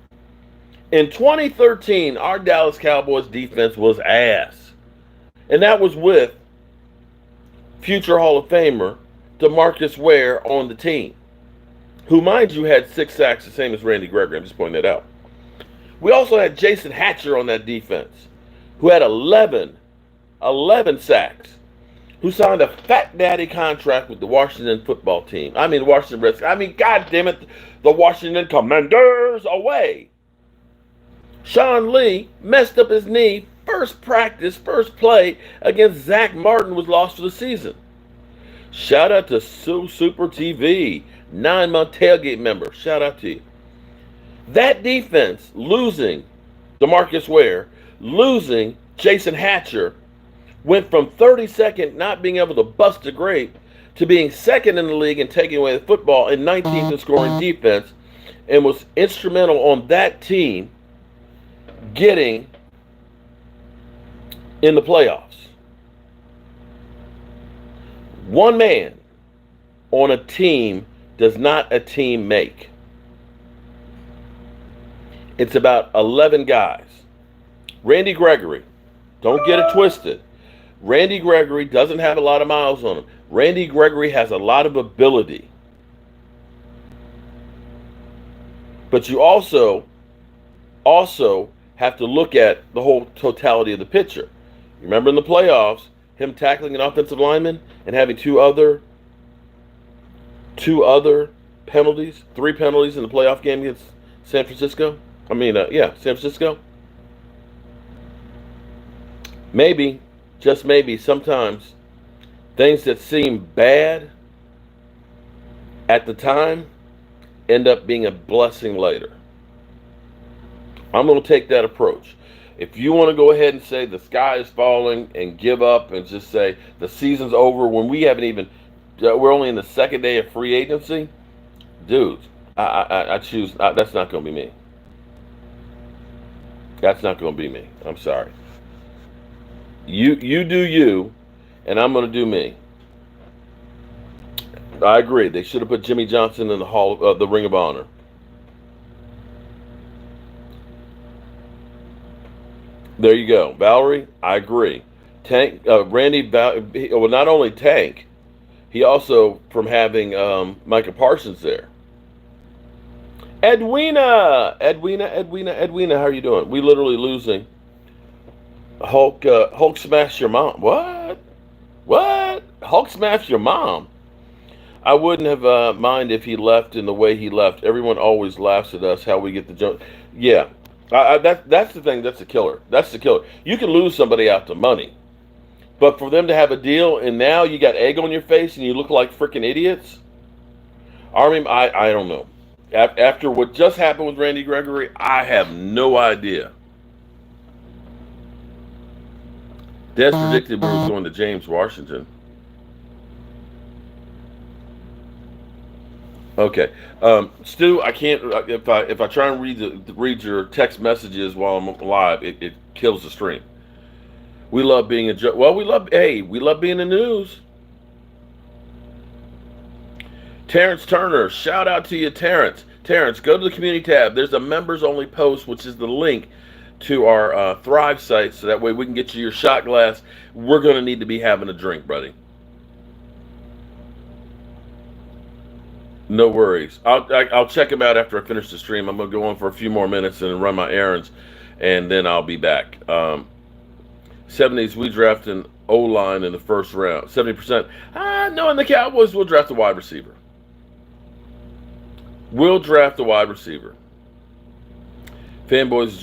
In 2013, our Dallas Cowboys defense was ass. And that was with future Hall of Famer DeMarcus Ware on the team, who, mind you, had 6 sacks, the same as Randy Gregory. I'm just pointing that out. We also had Jason Hatcher on that defense, who had 11 sacks, who signed a fat daddy contract with the Washington football team. I mean, the Washington Redskins. I mean, God damn it, the Washington Commanders away. Sean Lee messed up his knee. First play against Zach Martin was lost for the season. Shout out to Super TV, 9-month tailgate member. Shout out to you. That defense losing DeMarcus Ware, losing Jason Hatcher, went from 32nd not being able to bust a grape to being second in the league and taking away the football and 19th in scoring defense, and was instrumental on that team getting in the playoffs. One man on a team does not a team make. It's about 11 guys. Randy Gregory, don't get it twisted. Randy Gregory doesn't have a lot of miles on him. Randy Gregory has a lot of ability. But you also have to look at the whole totality of the picture. Remember in the playoffs, him tackling an offensive lineman and having two other penalties, 3 penalties in the playoff game against San Francisco? San Francisco. Maybe, just maybe, sometimes things that seem bad at the time end up being a blessing later. I'm going to take that approach. If you want to go ahead and say the sky is falling and give up and just say the season's over when we haven't even, we're only in the second day of free agency, dude, I choose, that's not going to be me. That's not going to be me. I'm sorry. You do you, and I'm going to do me. I agree. They should have put Jimmy Johnson in the Ring of Honor. There you go, Valerie. I agree. Tank, Randy. Well, not only Tank, he also from having Micah Parsons there. Edwina. How are you doing? We literally losing. Hulk smashed your mom. What? Hulk smashed your mom. I wouldn't have mind if he left in the way he left. Everyone always laughs at us how we get the joke. Yeah, that's the thing. That's the killer. You can lose somebody out to money, but for them to have a deal and now you got egg on your face and you look like freaking idiots. I don't know. After what just happened with Randy Gregory, I have no idea. Des predicted we were going to James Washington. Okay, Stu, I can't. If I try and read your text messages while I'm live, it kills the stream. We love being we love being in the news. Terrence Turner, shout out to you, Terrence. Terrence, go to the community tab. There's a members only post, which is the link to our Thrive site, so that way we can get you your shot glass. We're going to need to be having a drink, buddy. No worries. I'll check him out after I finish the stream. I'm going to go on for a few more minutes and run my errands, and then I'll be back. 70s, we draft an O-line in the first round. 70%. No, in the Cowboys, we'll draft a wide receiver. Fanboys,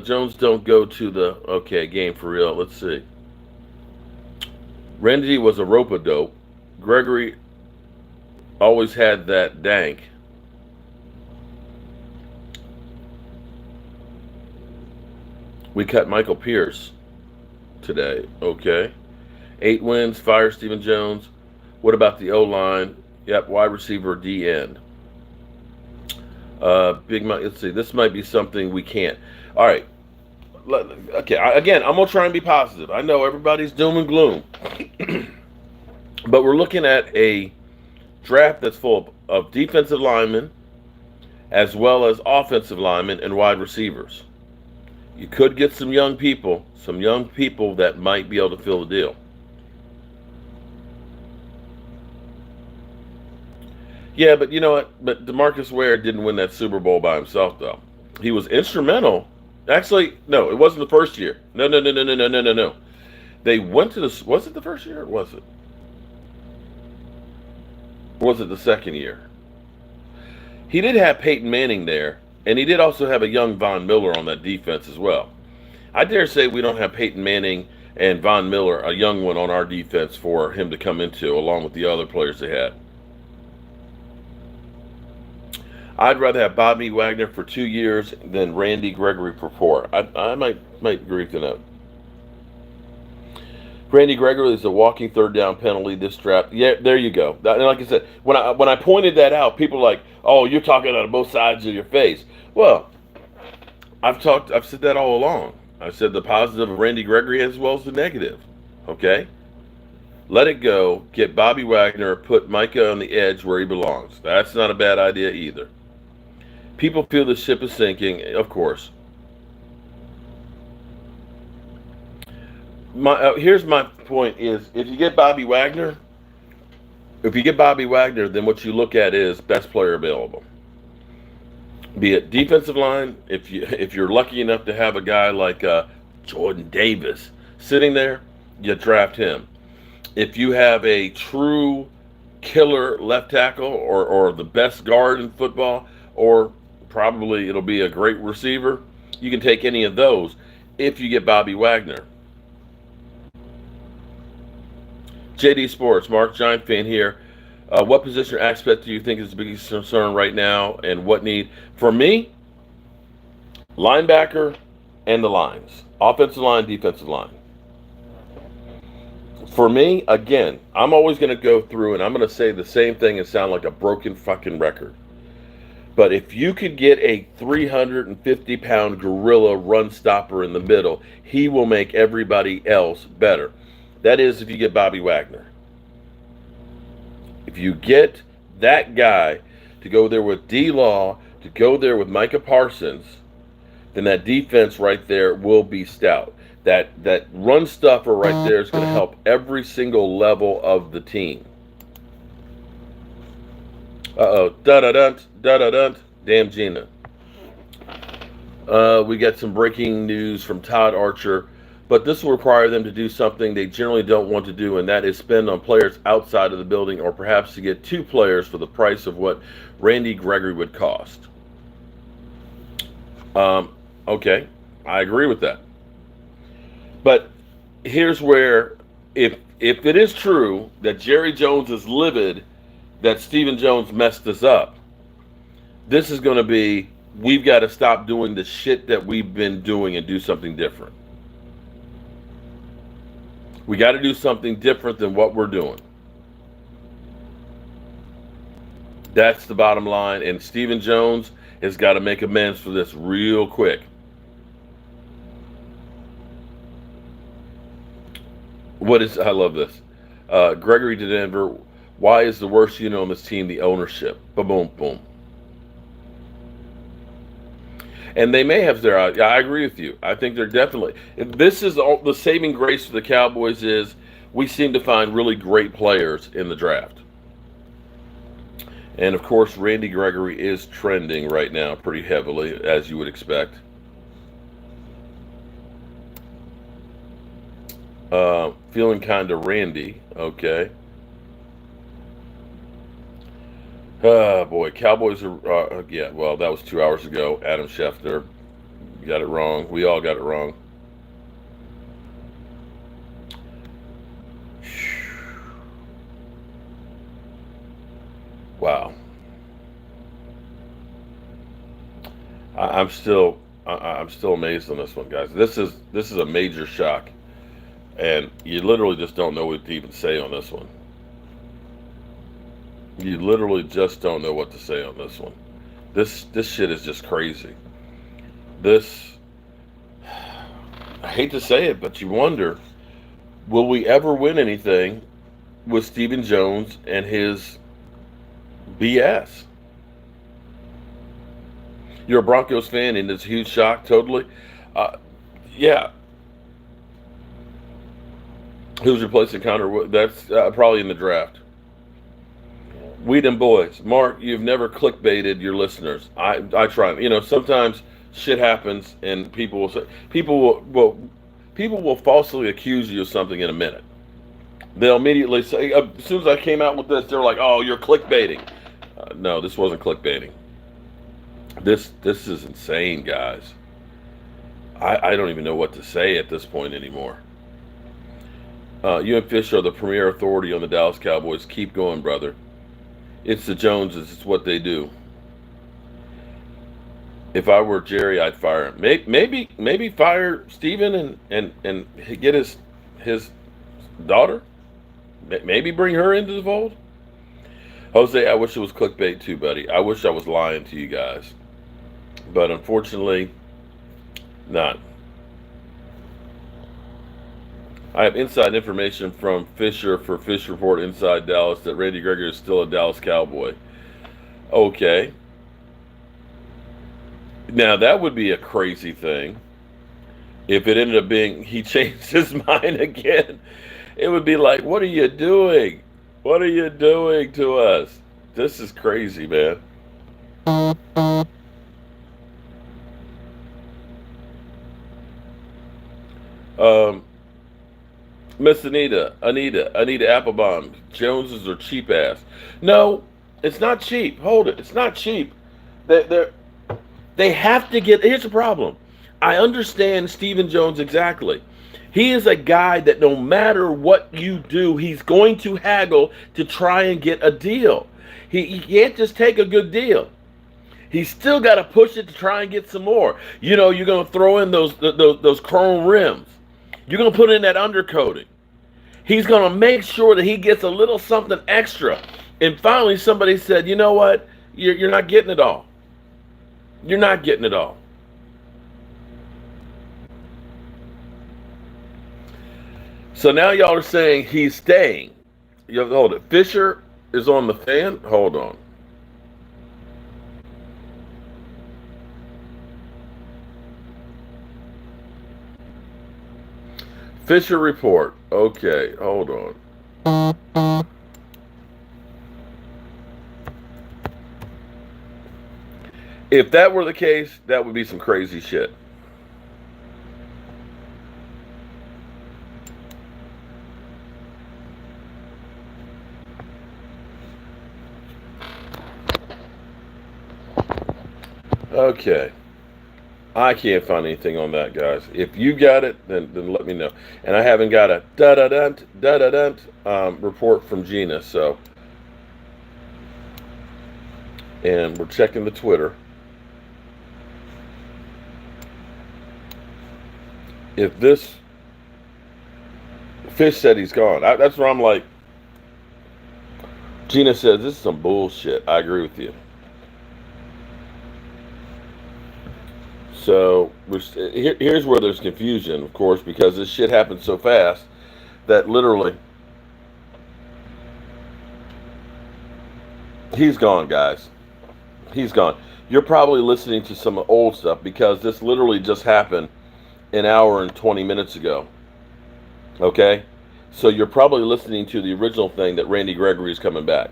Jones don't go to the game for real. Let's see. Randy was a rope-a-dope. Gregory always had that dank. We cut Michael Pierce today. Okay. 8 wins, fire Stephen Jones. What about the O-line? Yep, wide receiver, D end. Let's see. This might be something we can't. All right. Okay. Again, I'm going to try and be positive. I know everybody's doom and gloom. But we're looking at a draft that's full of defensive linemen as well as offensive linemen and wide receivers. You could get some young people that might be able to fill the deal. Yeah, but you know what? But DeMarcus Ware didn't win that Super Bowl by himself, though. He was instrumental. Actually, no, it wasn't the first year. No. They went to the. Was it the first year? Or was it? Was it the second year? He did have Peyton Manning there, and he did also have a young Von Miller on that defense as well. I dare say we don't have Peyton Manning and Von Miller, a young one, on our defense for him to come into, along with the other players they had. I'd rather have Bobby Wagner for 2 years than Randy Gregory for 4. I might agree with that. Randy Gregory is a walking third down penalty. This draft, yeah, there you go. And like I said, when I pointed that out, people are like, "Oh, you're talking out of both sides of your face." Well, I've said that all along. I said the positive of Randy Gregory as well as the negative. Okay, let it go. Get Bobby Wagner. Put Micah on the edge where he belongs. That's not a bad idea either. People feel the ship is sinking. Of course. Here's my point: is if you get Bobby Wagner, then what you look at is best player available. Be it defensive line, if you're lucky enough to have a guy like Jordan Davis sitting there, you draft him. If you have a true killer left tackle or the best guard in football, or probably it'll be a great receiver, you can take any of those if you get Bobby Wagner. JD Sports, Mark Giant fan here. What position or aspect do you think is the biggest concern right now, and what need? For me, linebacker and the lines, offensive line, defensive line. For me, again, I'm always going to go through and I'm going to say the same thing and sound like a broken fucking record. But if you could get a 350-pound gorilla run stopper in the middle, he will make everybody else better. That is, if you get Bobby Wagner. If you get that guy to go there with D-Law, to go there with Micah Parsons, then that defense right there will be stout. That run stuffer right there is going to help every single level of the team. Uh-oh. Da-da-dunt, da-da-dunt. Damn Gina. We got some breaking news from Todd Archer. But this will require them to do something they generally don't want to do, and that is spend on players outside of the building, or perhaps to get two players for the price of what Randy Gregory would cost. Okay, I agree with that. But here's where, if it is true that Jerry Jones is livid that Stephen Jones messed us up, this is going to be, we've got to stop doing the shit that we've been doing and do something different. We got to do something different than what we're doing. That's the bottom line. And Stephen Jones has got to make amends for this real quick. I love this. Gregory to Denver. Why is the worst unit on this team the ownership? Boom, boom, boom. And they may have their. I agree with you. I think they're definitely. This is the saving grace for the Cowboys is we seem to find really great players in the draft. And of course, Randy Gregory is trending right now pretty heavily, as you would expect. Feeling kind of Randy. Okay. Oh boy, Cowboys are, yeah, well, that was 2 hours ago. Adam Schefter got it wrong. We all got it wrong. Wow. I'm still amazed on this one, guys. This is a major shock, and you literally just don't know what to even say on this one. You literally just don't know what to say on this one. This shit is just crazy. I hate to say it, but you wonder, will we ever win anything with Stephen Jones and his BS? You're a Broncos fan and it's a huge shock, totally. Yeah. Who's replacing Connor? That's probably in the draft. We them boys. Mark, you've never clickbaited your listeners. I try. Sometimes shit happens and people will say, people will falsely accuse you of something in a minute. They'll immediately say, as soon as I came out with this, they're like, "Oh, you're clickbaiting." No, this wasn't clickbaiting. This is insane, guys. I don't even know what to say at this point anymore. You and Fish are the premier authority on the Dallas Cowboys. Keep going, brother. It's the Joneses. It's what they do. If I were Jerry, I'd fire him. Maybe fire Steven and get his daughter. Maybe bring her into the fold. Jose, I wish it was clickbait too, buddy. I wish I was lying to you guys, but unfortunately, not. I have inside information from Fisher for Fish Report Inside Dallas that Randy Gregory is still a Dallas Cowboy. Okay. Now, that would be a crazy thing if it ended up being he changed his mind again. It would be like, what are you doing? What are you doing to us? This is crazy, man. Um, Miss Anita Applebaum. Joneses are cheap ass. No, it's not cheap. Hold it. It's not cheap. They're, they have to get. Here's the problem. I understand Stephen Jones exactly. He is a guy that no matter what you do, he's going to haggle to try and get a deal. He can't just take a good deal. He's still got to push it to try and get some more. You know, you're going to throw in those chrome rims. You're going to put in that undercoating. He's going to make sure that he gets a little something extra. And finally, somebody said, you know what? You're not getting it all. You're not getting it all. So now y'all are saying he's staying. You have to hold it. Fisher is on the fan. Hold on. Fisher report. Okay, hold on. If that were the case, that would be some crazy shit. Okay. I can't find anything on that, guys. If you got it, then let me know. And I haven't got a report from Gina, so. And we're checking the Twitter. If this Fish said he's gone, that's where I'm like. Gina says this is some bullshit. I agree with you. So here's where there's confusion, of course, because this shit happened so fast that literally he's gone, guys. He's gone. You're probably listening to some old stuff because this literally just happened an hour and 20 minutes ago. Okay? So you're probably listening to the original thing that Randy Gregory is coming back.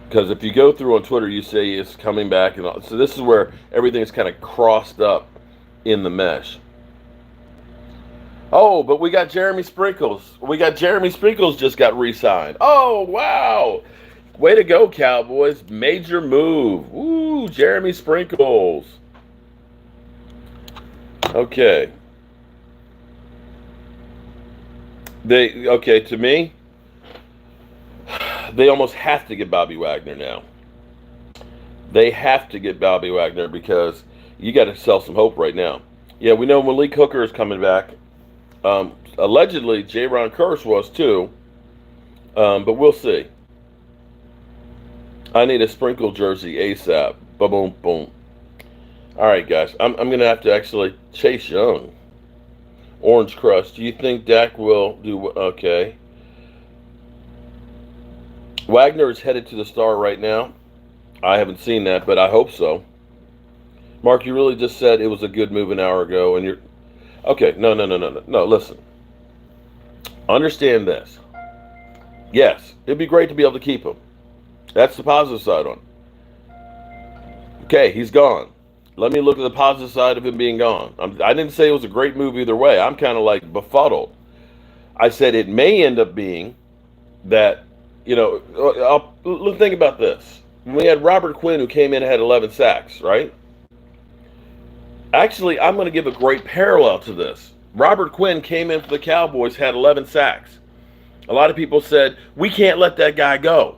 Because if you go through on Twitter, you say it's coming back. And all. So this is where everything's kind of crossed up in the mesh. Oh, but we got Jeremy Sprinkles. Jeremy Sprinkles just got re-signed. Oh, wow. Way to go, Cowboys. Major move. Woo, Jeremy Sprinkles. Okay. To me, they almost have to get Bobby Wagner now. They have to get Bobby Wagner because you got to sell some hope right now. Yeah, we know Malik Hooker is coming back. Allegedly, J-Ron Curse was too. But we'll see. I need a Sprinkle jersey ASAP. Boom, boom. All right, guys. I'm going to have to actually Chase Young. Orange Crust. Do you think Dak will do okay? Wagner is headed to the Star right now. I haven't seen that, but I hope so. Mark, you really just said it was a good move an hour ago, and you're okay. No. Listen, understand this. Yes, it'd be great to be able to keep him. That's the positive side on it. Okay, he's gone. Let me look at the positive side of him being gone. I didn't say it was a great move either way. I'm kind of like befuddled. I said it may end up being that. Think about this. We had Robert Quinn who came in and had 11 sacks, right? Actually, I'm going to give a great parallel to this. Robert Quinn came in for the Cowboys, had 11 sacks. A lot of people said, we can't let that guy go.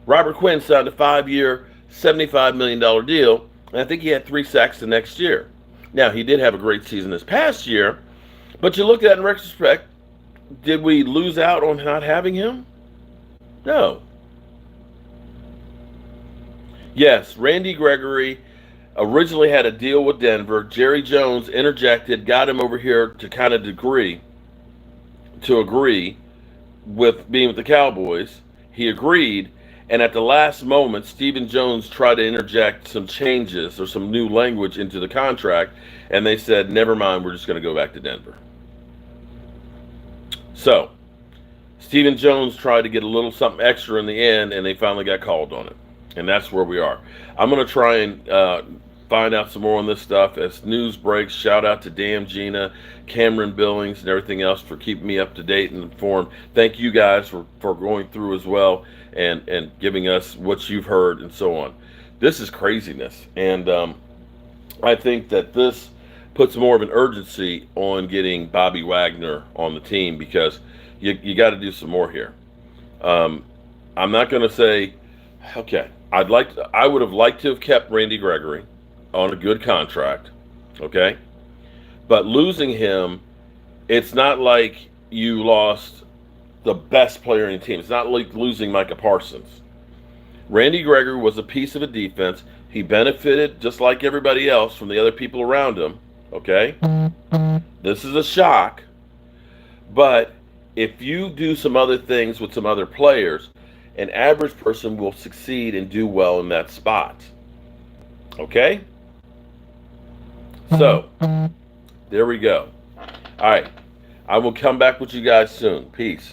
Robert Quinn signed a 5-year, $75 million deal, and I think he had 3 sacks the next year. Now, he did have a great season this past year, But you look at it in retrospect, did we lose out on not having him? No. Yes, Randy Gregory originally had a deal with Denver. Jerry Jones interjected, got him over here to kind of agree with being with the Cowboys. He agreed, and at the last moment, Stephen Jones tried to interject some changes or some new language into the contract, and they said, never mind, we're just going to go back to Denver. So, Stephen Jones tried to get a little something extra in the end, and they finally got called on it. And that's where we are. I'm going to try and find out some more on this stuff as news breaks. Shout out to Dan Gina, Cameron Billings, and everything else for keeping me up to date and informed. Thank you guys for going through as well and giving us what you've heard and so on. This is craziness. And I think that this puts more of an urgency on getting Bobby Wagner on the team because you got to do some more here. I'm not going to say, okay, I would have liked to have kept Randy Gregory on a good contract, okay? But losing him, it's not like you lost the best player in the team. It's not like losing Micah Parsons. Randy Gregory was a piece of a defense. He benefited just like everybody else from the other people around him, okay? This is a shock, but if you do some other things with some other players, an average person will succeed and do well in that spot. Okay? So, there we go. All right. I will come back with you guys soon. Peace.